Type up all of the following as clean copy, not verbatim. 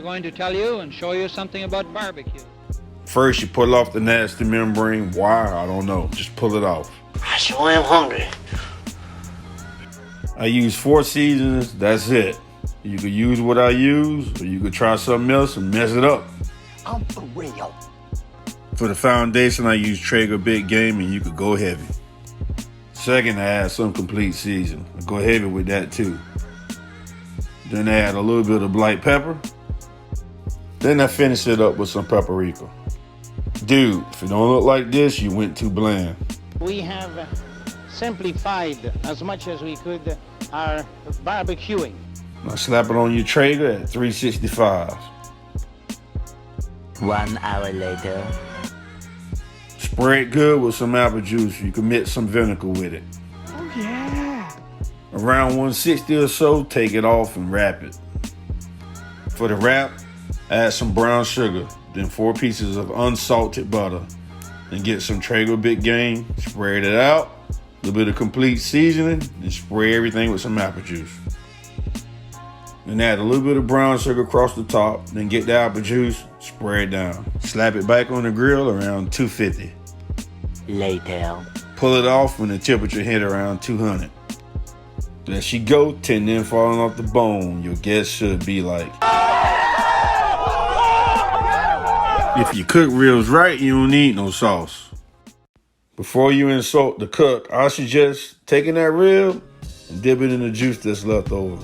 I'm going to tell you and show you something about barbecue. First, you pull off the nasty membrane. Why? I don't know. Just pull it off. I sure am hungry. I use 4 seasonings. That's it. You could use what I use, or you could try something else and mess it up. I'm for real. For the foundation, I use Traeger Big Game, and you could go heavy. Second, I add some complete season. I go heavy with that too. Then I add a little bit of black pepper. Then I finish it up with some paprika. Dude, if it don't look like this, you went too bland. We have simplified as much as we could our barbecuing. Now slap it on your Traeger at 365. 1 hour later. Spray it good with some apple juice. You can mix some vinegar with it. Oh yeah. Around 160 or so, take it off and wrap it. For the wrap, add some brown sugar, then 4 pieces of unsalted butter. Then get some Traeger Big Game, spread it out, a little bit of complete seasoning, and spray everything with some apple juice. Then add a little bit of brown sugar across the top, then get the apple juice, spray it down. Slap it back on the grill around 250. Later. Pull it off when the temperature hit around 200. There she go, tendon falling off the bone. Your guess should be like. If you cook ribs right, you don't need no sauce. Before you insult the cook, I suggest taking that rib and dip it in the juice that's left over.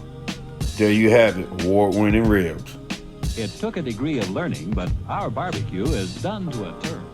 There you have it, award-winning ribs. It took a degree of learning, but our barbecue is done to a turn.